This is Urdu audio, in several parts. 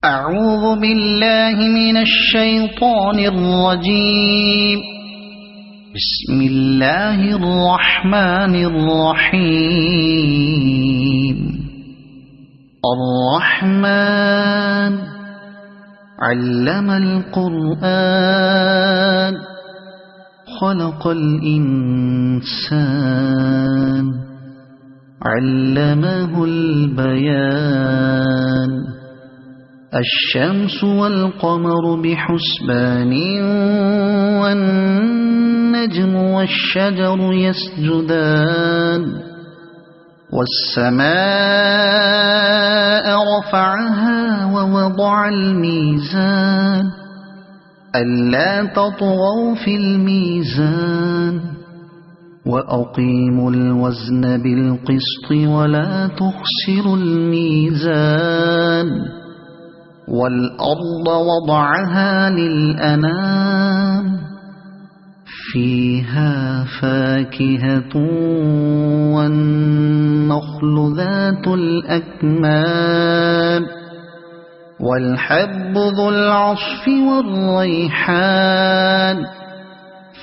أعوذ بالله من الشيطان الرجيم. بسم الله الرحمن الرحيم. الرحمن علم القرآن خلق الإنسان علمه البيان. الشمس والقمر بحسبان والنجم والشجر يسجدان. والسماء رفعها ووضع الميزان ألا تطغوا في الميزان وأقيموا الوزن بالقسط ولا تخسروا الميزان. والأرض وضعها للأنام فيها فاكهة والنخل ذات الأكمام والحب ذو العصف والريحان.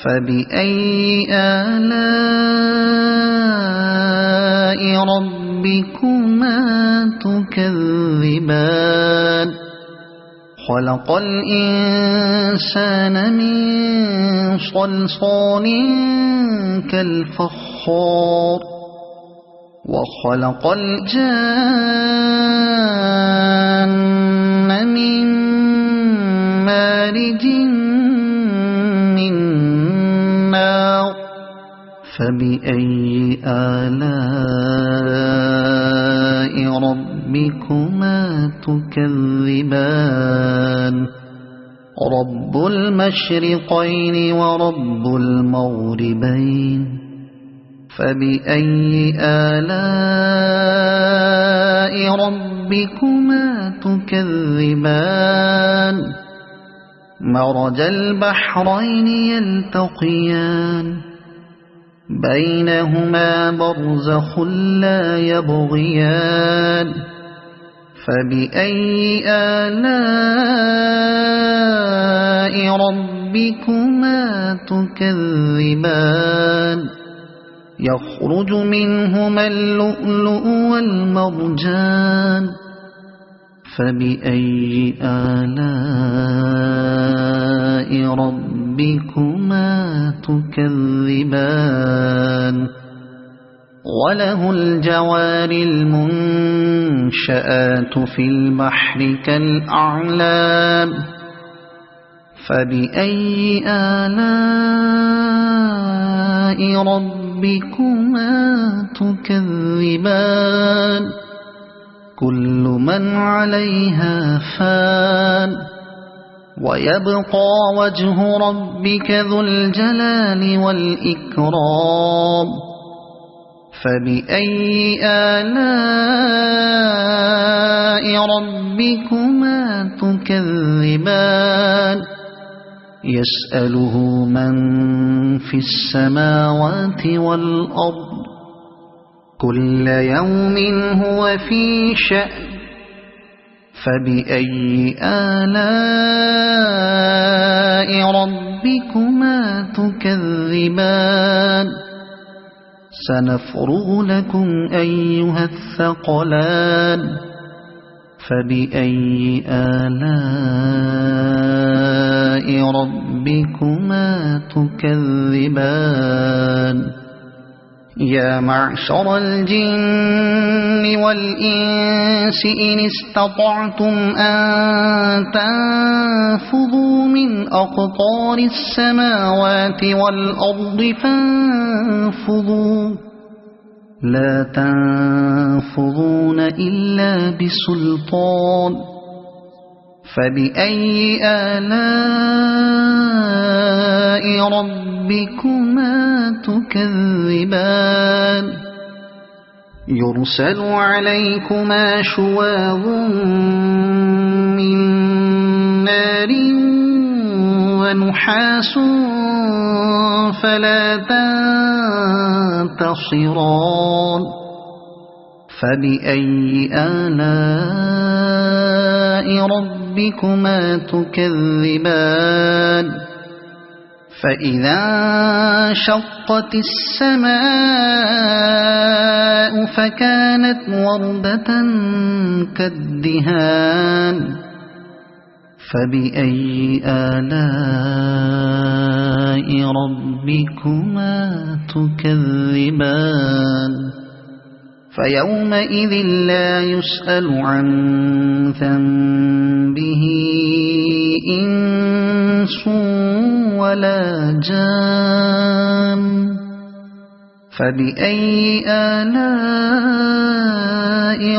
فبأي آلاء ربكما تكذبان. خلق الإنسان من صلصال كالفخار وخلق الجان من مارج من نار. فبأي آلاء ربكما تكذبان. رب المشرقين ورب المغربين. فبأي آلاء ربكما تكذبان. مرج البحرين يلتقيان بينهما برزخ لا يبغيان. فبأي آلاء ربكما تكذبان. يخرج منهما اللؤلؤ والمرجان. فبأي آلاء ربكما تكذبان. وله الجوار المنشآت في البحر كالأعلام. فبأي آلاء ربكما تكذبان. كل من عليها فان ويبقى وجه ربك ذو الجلال والإكرام. فبأي آلاء ربكما تكذبان. يسأله من في السماوات والأرض كل يوم هو في شأن. فبأي آلاء ربكما تكذبان. سنفرغ لكم أيها الثقلان. فبأي آلاء ربكما تكذبان. يا معشر الجن والإنس إن استطعتم أن تنفذوا من أقطار السماوات والأرض فانفذوا لا تنفذون إلا بسلطان. فبأي آلاء ربكما تكذبان. يرسل عليكما شواظ من نار ونحاس فلا تنتصران. فبأي آلاء ربكما تكذبان فإذا انشقت السماء فكانت وردة كالدهان فبأي آلاء ربكما تكذبان فيومئذ لا يسأل عن ذنبه إنس ولا جان فبأي آلاء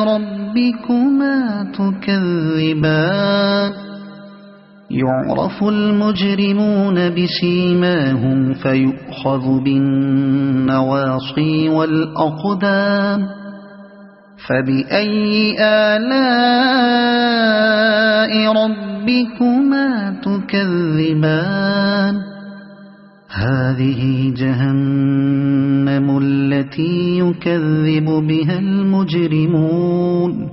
ربكما تكذبان يعرف المجرمون بسيماهم فيؤخذ بالنواصي والأقدام فبأي آلاء ربكما تكذبان هذه جهنم التي يكذب بها المجرمون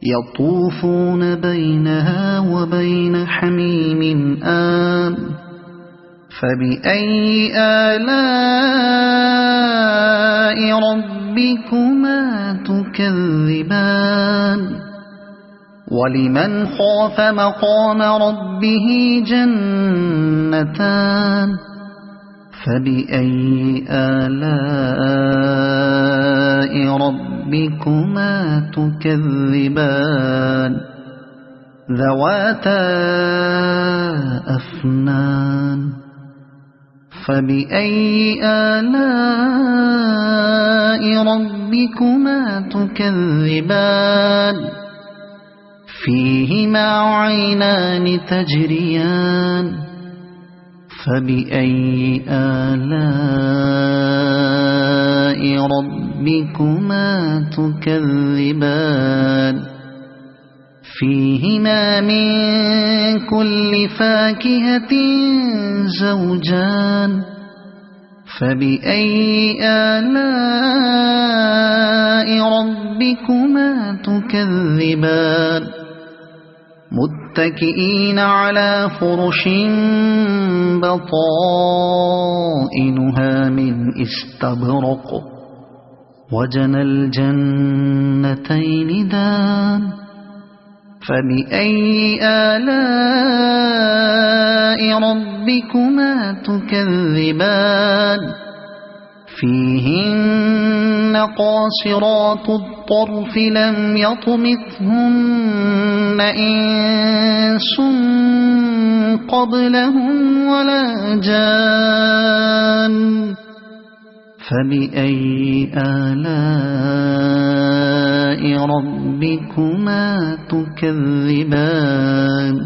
يطوفون بينها وبين حميم آن فبأي آلاء ربكما تكذبان ولمن خاف مقام ربه جنتان فبأي آلاء ربكما تكذبان ذواتا أفنان فبأي آلاء ربكما تكذبان فيهما عينان تجريان فبأي آلاء ربكما تكذبان فيهما من كل فاكهة زوجان فبأي آلاء ربكما تكذبان متكئين على فرش بطائنها من استبرق وجنى الجنتين دان فبأي آلاء ربكما تكذبان فيهن قاصرات الطرف لم يطمثهن إنس قبلهم ولا جان فبأي آلاء ربكما تكذبان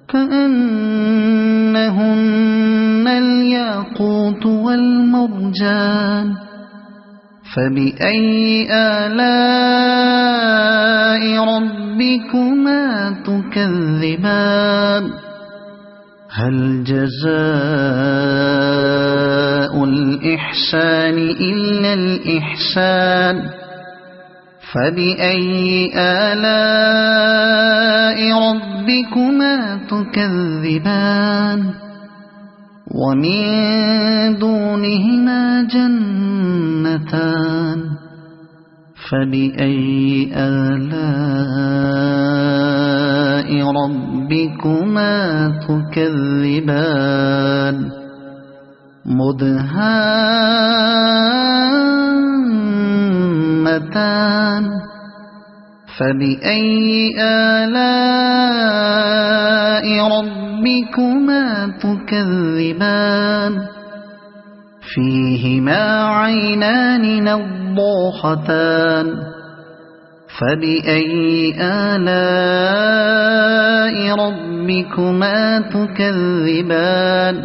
كأنهن الياقوت والمرجان فبأي آلاء ربكما تكذبان هل جزاء الإحسان إلا الإحسان فبأي آلاء ربكما تكذبان ومن دونهما جنتان فبأي آلاء ربكما تكذبان مدهامتان فبأي آلاء ربكما تكذبان فيهما عينان نضاختان فبأي آلاء ربكما تكذبان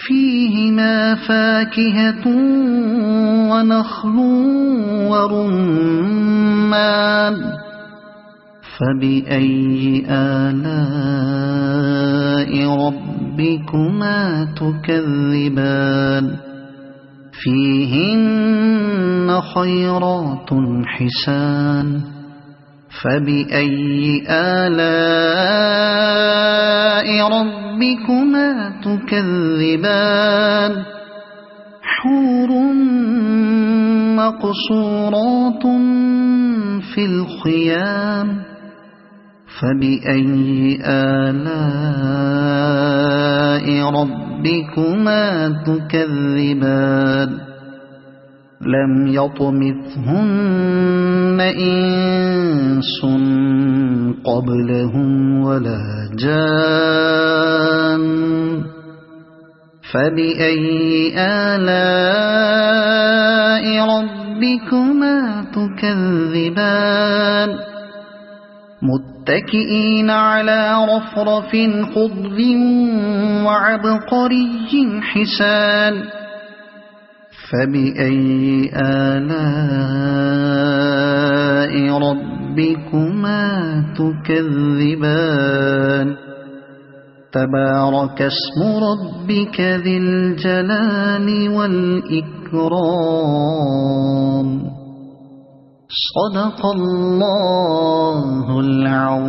فيهما فاكهة ونخل ورمان فبأي آلاء ربكما تكذبان فيهن خيرات حسان فبأي آلاء ربكما تكذبان حور مقصورات في الخيام فبأي آلاء ربكما تكذبان لم يطمثهن إنس قبلهم ولا جان فبأي آلاء ربكما تكذبان متكئين على رفرف خضر وعبقري حسان فبأي آلاء ربكما تكذبان تبارك اسم ربك ذي الجلال والإكرام صدق الله العظيم.